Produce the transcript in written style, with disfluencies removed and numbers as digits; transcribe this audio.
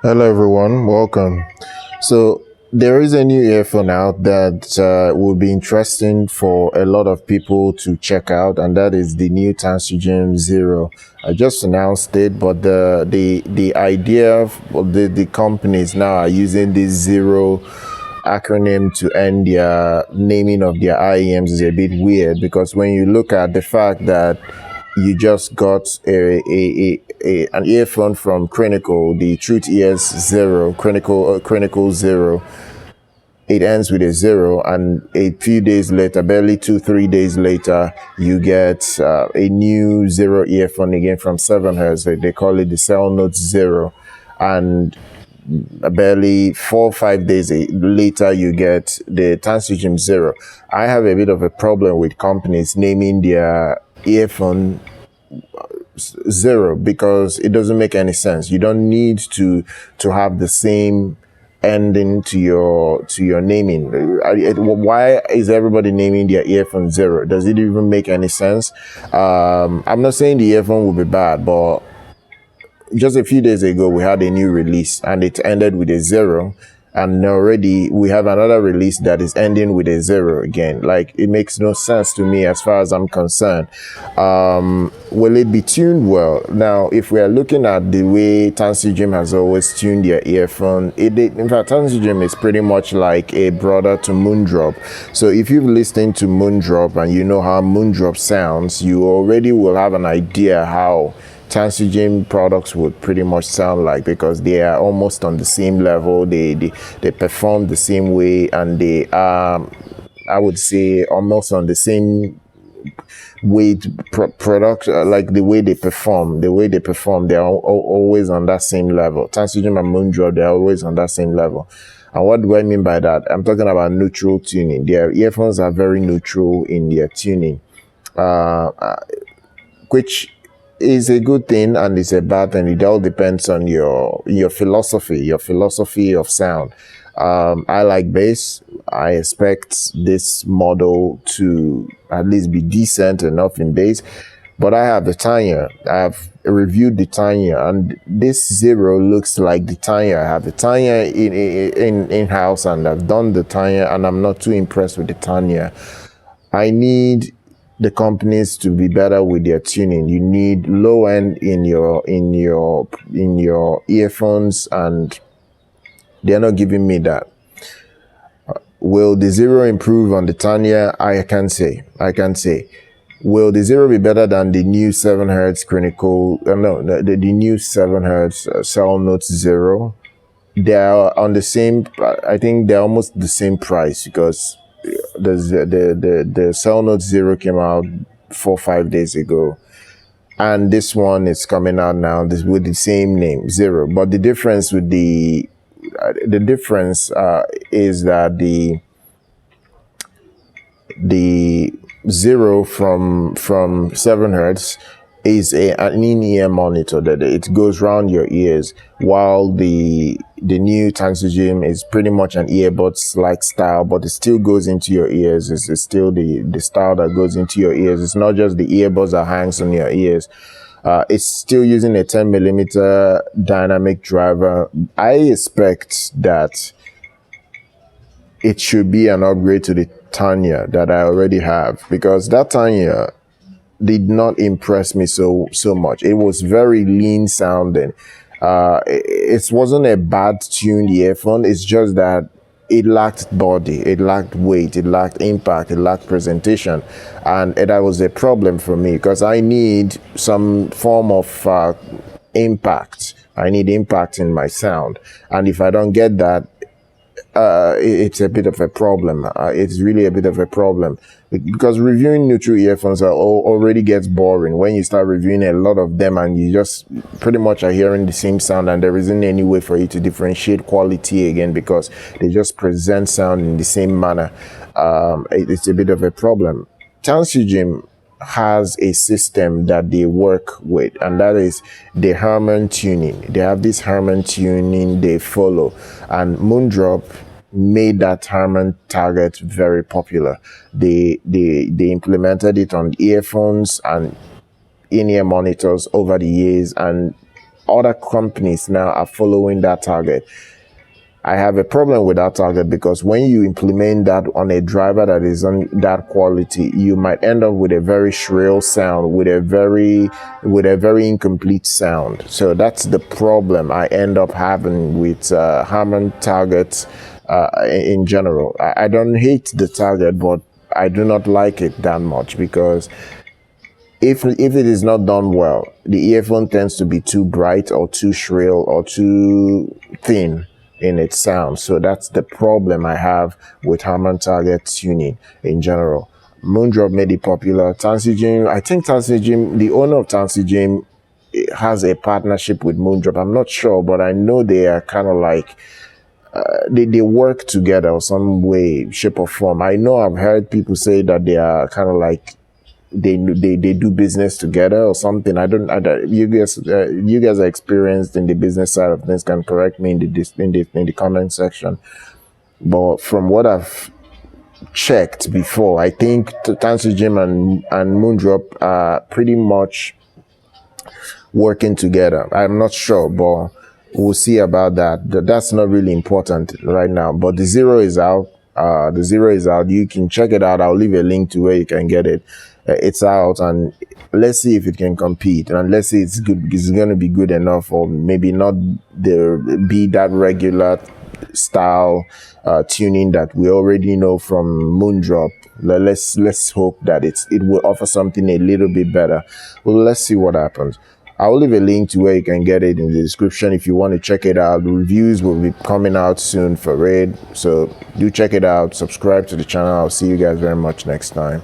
Hello everyone, welcome. So there is a new earphone out that will be interesting for a lot of people to check out, and that is the new TANCHJIM Zero. I just announced it, but the idea of the companies now are using this Zero acronym to end their naming of their IEMs is a bit weird, because when you look at the fact that you just got an earphone from Crinacle, the TRUTHEAR Crinacle Zero. It ends with a zero, and a few days later, barely 2-3 days later, you get a new Zero earphone again from 7Hertz. They call it the Salnotes Zero, and barely 4 or 5 days later, you get the TANCHJIM Zero. I have a bit of a problem with companies naming their earphone Zero, because it doesn't make any sense. You don't need to have the same ending to your naming. Why is everybody naming their earphone Zero? Does it even make any sense? I'm not saying the earphone will be bad, but just a few days ago we had a new release and it ended with a zero, and already we have another release that is ending with a zero again. Like, it makes no sense to me as far as I'm concerned. Will it be tuned well? Now, if we are looking at the way TANCHJIM has always tuned their earphone, in fact, TANCHJIM is pretty much like a brother to Moondrop. So if you've listened to Moondrop and you know how Moondrop sounds, you already will have an idea how TANCHJIM products would pretty much sound like, because they are almost on the same level. They perform the same way, and they are, I would say, almost on the same way product, like the way they perform. They are always on that same level. TANCHJIM and Moondrop, they're always on that same level. And what do I mean by that? I'm talking about neutral tuning. Their earphones are very neutral in their tuning, which is a good thing and it's a bad thing. It all depends on your philosophy of sound. I like bass. I expect this model to at least be decent enough in bass, but I have the TANCHJIM. I've reviewed the TANCHJIM, and this Zero looks like the TANCHJIM. I have the TANCHJIM in-house, and I've done the TANCHJIM, and I'm not too impressed with the TANCHJIM. I need the companies to be better with their tuning. You need low end in your earphones, and they're not giving me that. Will the Zero improve on the TANCHJIM? I can't say. Will the Zero be better than the new 7Hertz Crinacle? The new 7Hertz Salnotes Zero? They are on the same. I think they're almost the same price, because the Salnotes Zero came out 4 or 5 days ago, and this one is coming out now with the same name, Zero. But the difference with the difference is that the Zero from 7Hertz is an in-ear monitor that it goes around your ears, while the new TANCHJIM is pretty much an earbuds like style, but it still goes into your ears. It's still the style that goes into your ears. It's not just the earbuds that hangs on your ears. It's still using a 10mm dynamic driver. I expect that it should be an upgrade to the TANCHJIM that I already have, because that TANCHJIM did not impress me so much. It was very lean sounding. It wasn't a bad tuned earphone. It's just that it lacked body, it lacked weight, it lacked impact, it lacked presentation, and that was a problem for me, because I need some form of impact. I need impact in my sound, and if I don't get that, it's a bit of a problem. It's really a bit of a problem, because reviewing neutral earphones already gets boring when you start reviewing a lot of them, and you just pretty much are hearing the same sound, and there isn't any way for you to differentiate quality again, because they just present sound in the same manner. It's a bit of a problem. TANCHJIM has a system that they work with, and that is the Harman tuning. They have this Harman tuning they follow, and Moondrop made that Harman target very popular. They implemented it on earphones and in-ear monitors over the years, and other companies now are following that target. I have a problem with that target because when you implement that on a driver that is on that quality, you might end up with a very shrill sound, with a very incomplete sound. So that's the problem I end up having with Harman targets in general. I don't hate the target, but I do not like it that much because if it is not done well, the earphone tends to be too bright or too shrill or too thin in its sound. So that's the problem I have with Harman target tuning in general. Moondrop made it popular. TANCHJIM, I think TANCHJIM, the owner of TANCHJIM, has a partnership with Moondrop. I'm not sure, but I know they are kind of like they work together or some way, shape or form. I know I've heard people say that they are kind of like they do business together or something. I don't you guys are experienced in the business side of things, can correct me in the comment section. But from what I've checked before, I think TANCHJIM and Moondrop are pretty much working together. I'm not sure, but we'll see about that. That's not really important right now. But the Zero is out. The Zero is out. You can check it out. I'll leave a link to where you can get it. It's out, and let's see if it can compete, and let's see it's good. It's going to be good enough, or maybe not be that regular style tuning that we already know from Moondrop. Let's hope that it will offer something a little bit better. Well, let's see what happens. I'll leave a link to where you can get it in the description if you want to check it out. The reviews will be coming out soon for it, so do check it out. Subscribe to the channel. I'll see you guys very much next time.